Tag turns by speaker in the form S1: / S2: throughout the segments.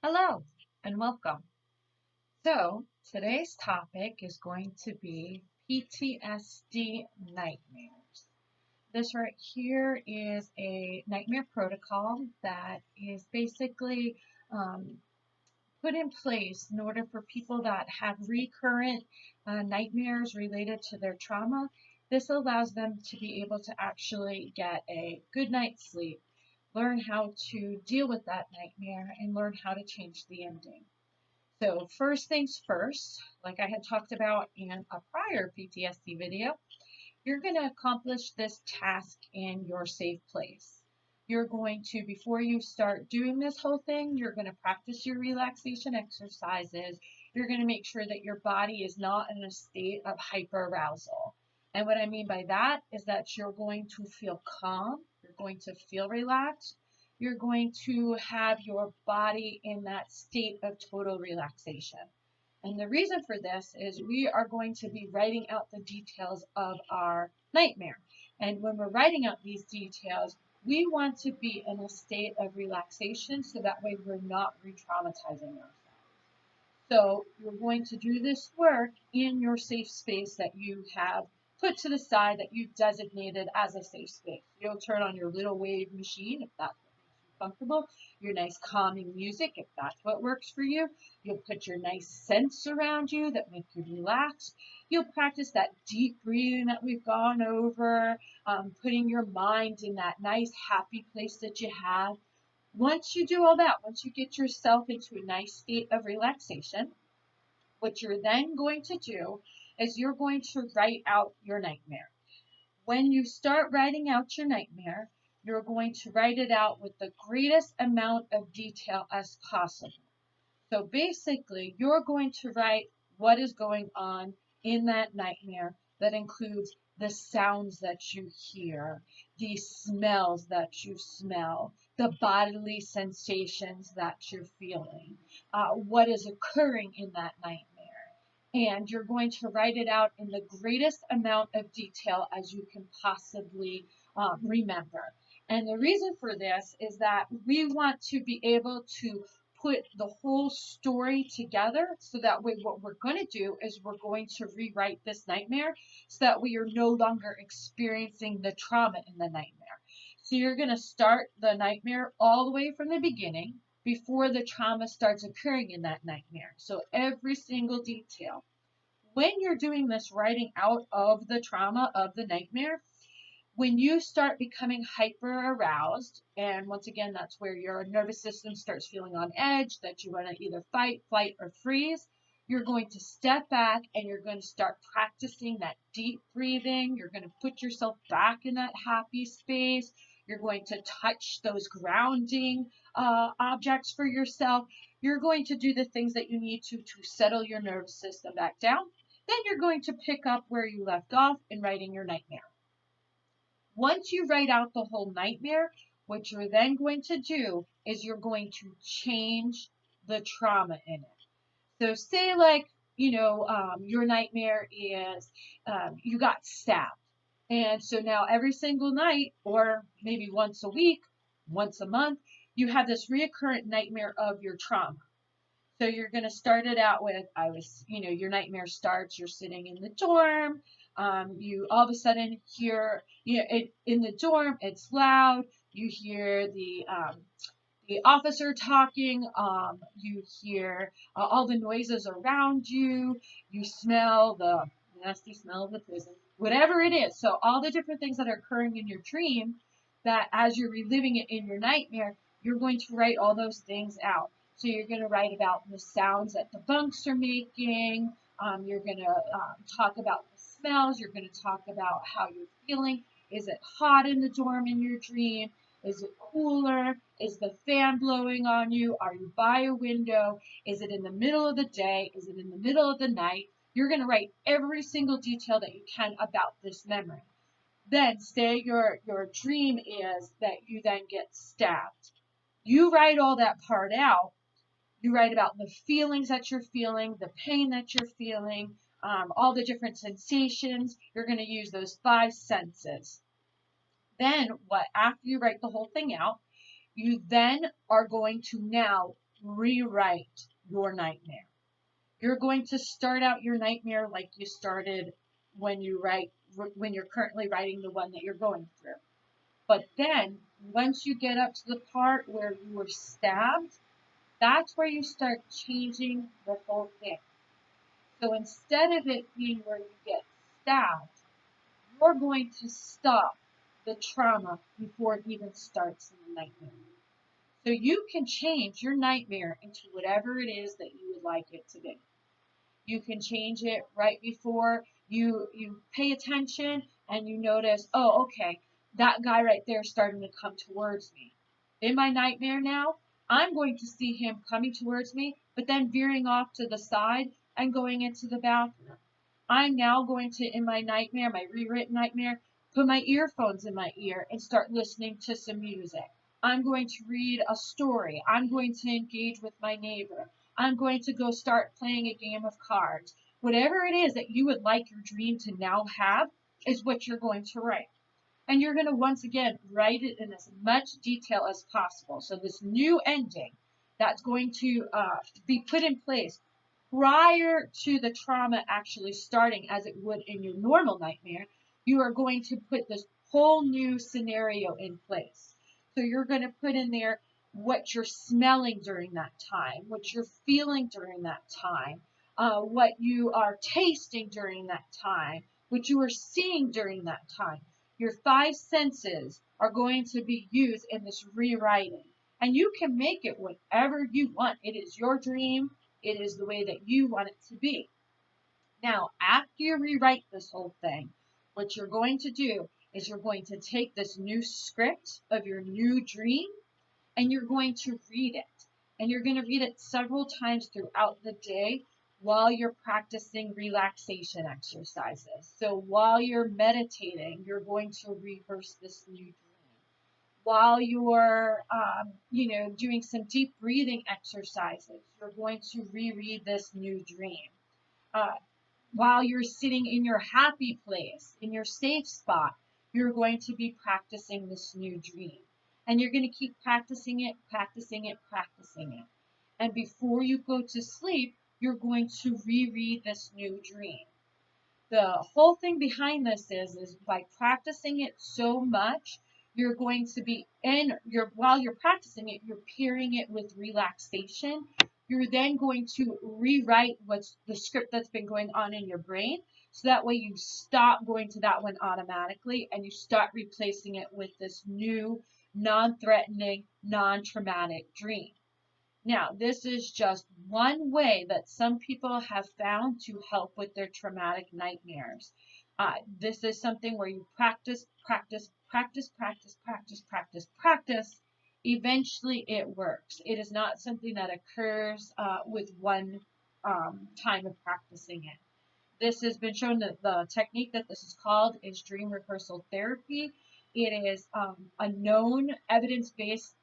S1: Hello and welcome. So, today's topic is going to be PTSD nightmares. This right here is a nightmare protocol that is basically um, put in place in order for people that have recurrent nightmares related to their trauma. This allows them to be able to actually get a good night's sleep, learn how to deal with that nightmare, and learn how to change the ending. So first things first, like I had talked about in a prior PTSD video, you're going to accomplish this task in your safe place. You're going to, before you start doing this whole thing, you're going to practice your relaxation exercises. You're going to make sure that your body is not in a state of hyperarousal. And what I mean by that is that you're going to feel calm, you're going to feel relaxed, you're going to have your body in that state of total relaxation. And the reason for this is we are going to be writing out the details of our nightmare. And when we're writing out these details, we want to be in a state of relaxation so that way we're not re traumatizing ourselves. So you're going to do this work in your safe space that you have put to the side that you've designated as a safe space. You'll turn on your little wave machine if that's what makes you comfortable, your nice calming music if that's what works for you. You'll put your nice scents around you that make you relax. You'll practice that deep breathing that we've gone over, putting your mind in that nice happy place that you have. Once you do all that, once you get yourself into a nice state of relaxation, what you're then going to do is you're going to write out your nightmare. When you start writing out your nightmare, you're going to write it out with the greatest amount of detail as possible. So basically, you're going to write what is going on in that nightmare that includes the sounds that you hear, the smells that you smell, the bodily sensations that you're feeling, what is occurring in that nightmare. And you're going to write it out in the greatest amount of detail as you can possibly remember. And the reason for this is that we want to be able to put the whole story together so that way what we're going to do is we're going to rewrite this nightmare so that we are no longer experiencing the trauma in the nightmare. So you're going to start the nightmare all the way from the beginning before the trauma starts occurring in that nightmare. So every single detail. When you're doing this writing out of the trauma of the nightmare, when you start becoming hyper aroused, and once again, that's where your nervous system starts feeling on edge, that you want to either fight, flight, or freeze, you're going to step back and you're going to start practicing that deep breathing. You're going to put yourself back in that happy space. You're going to touch those grounding objects for yourself. You're going to do the things that you need to settle your nervous system back down. Then you're going to pick up where you left off in writing your nightmare. Once you write out the whole nightmare, what you're then going to do is you're going to change the trauma in it. So say like, your nightmare is you got stabbed. And so now every single night, or maybe once a week, once a month, you have this reoccurrent nightmare of your trauma. So you're going to start it out with, your nightmare starts, you're sitting in the dorm. You all of a sudden hear, in the dorm, it's loud. You hear the officer talking. You hear all the noises around you. You smell the nasty smell of the prison, whatever it is. So all the different things that are occurring in your dream, that as you're reliving it in your nightmare, you're going to write all those things out. So you're going to write about the sounds that the bunks are making. You're going to talk about the smells. You're going to talk about how you're feeling. Is it hot in the dorm in your dream? Is it cooler? Is the fan blowing on you? Are you by a window? Is it in the middle of the day? Is it in the middle of the night? You're going to write every single detail that you can about this memory. Then say your dream is that you then get stabbed. You write all that part out. You write about the feelings that you're feeling, the pain that you're feeling, all the different sensations. You're going to use those five senses. Then after you write the whole thing out, you then are going to now rewrite your nightmare. You're going to start out your nightmare like you started when you're currently writing the one that you're going through. But then once you get up to the part where you were stabbed, that's where you start changing the whole thing. So instead of it being where you get stabbed, you're going to stop the trauma before it even starts in the nightmare. So you can change your nightmare into whatever it is that you would like it to be. You can change it right before you pay attention and you notice, oh, okay, that guy right there is starting to come towards me. In my nightmare now, I'm going to see him coming towards me, but then veering off to the side and going into the bathroom. I'm now going to, in my nightmare, my rewritten nightmare, put my earphones in my ear and start listening to some music. I'm going to read a story. I'm going to engage with my neighbor. I'm going to go start playing a game of cards. Whatever it is that you would like your dream to now have is what you're going to write. And you're going to once again write it in as much detail as possible. So this new ending that's going to be put in place prior to the trauma actually starting as it would in your normal nightmare, you are going to put this whole new scenario in place. So you're going to put in there what you're smelling during that time, what you're feeling during that time, what you are tasting during that time, what you are seeing during that time. Your five senses are going to be used in this rewriting. And you can make it whatever you want. It is your dream. It is the way that you want it to be. Now, after you rewrite this whole thing, what you're going to do is you're going to take this new script of your new dream and you're going to read it. And you're going to read it several times throughout the day while you're practicing relaxation exercises. So while you're meditating, you're going to rehearse this new dream. While you're, doing some deep breathing exercises, you're going to reread this new dream. Uh, while you're sitting in your happy place, in your safe spot, you're going to be practicing this new dream. And you're going to keep practicing it, practicing it, practicing it. And before you go to sleep, you're going to reread this new dream. The whole thing behind this is by practicing it so much, you're going to be while you're practicing it, you're pairing it with relaxation. You're then going to rewrite what's the script that's been going on in your brain. So that way you stop going to that one automatically and you start replacing it with this new non-threatening, non-traumatic dream. Now, this is just one way that some people have found to help with their traumatic nightmares. This is something where you practice, practice, practice, practice, practice, practice, practice. Eventually, it works. It is not something that occurs with one time of practicing it. This has been shown that the technique that this is called is dream rehearsal therapy. It is a known evidence-based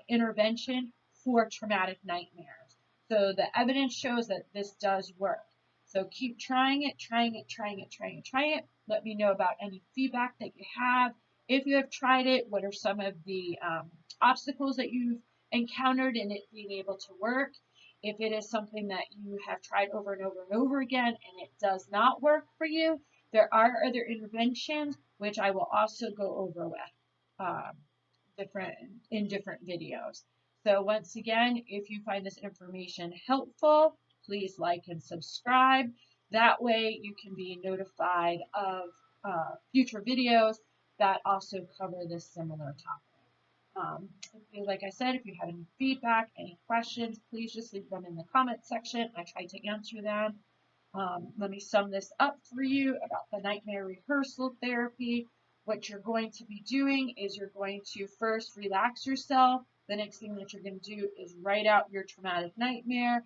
S1: intervention for traumatic nightmares. So the evidence shows that this does work. So keep trying it, trying it, trying it, trying it, trying it. Let me know about any feedback that you have. If you have tried it, what are some of the obstacles that you've encountered in it being able to work? If it is something that you have tried over and over and over again and it does not work for you, there are other interventions which I will also go over with different videos. So once again, if you find this information helpful, please like and subscribe. That way you can be notified of future videos that also cover this similar topic. Like I said, if you have any feedback, any questions, please just leave them in the comment section. I try to answer them. Let me sum this up for you about the nightmare rehearsal therapy. What you're going to be doing is you're going to first relax yourself. The next thing that you're going to do is write out your traumatic nightmare.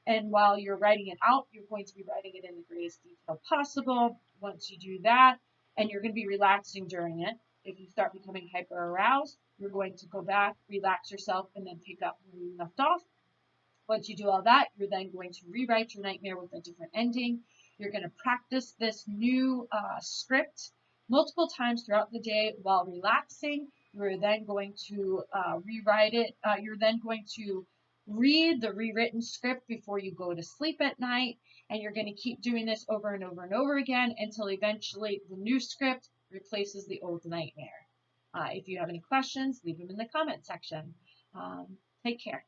S1: And while you're writing it out, you're going to be writing it in the greatest detail possible. Once you do that, and you're going to be relaxing during it, if you start becoming hyper aroused, you're going to go back, relax yourself, and then pick up where you left off. Once you do all that, you're then going to rewrite your nightmare with a different ending. You're going to practice this new script multiple times throughout the day while relaxing. You're then going to rewrite it. You're then going to Read the rewritten script before you go to sleep at night, and you're going to keep doing this over and over and over again until eventually the new script replaces the old nightmare. If you have any questions, leave them in the comment section. Take care.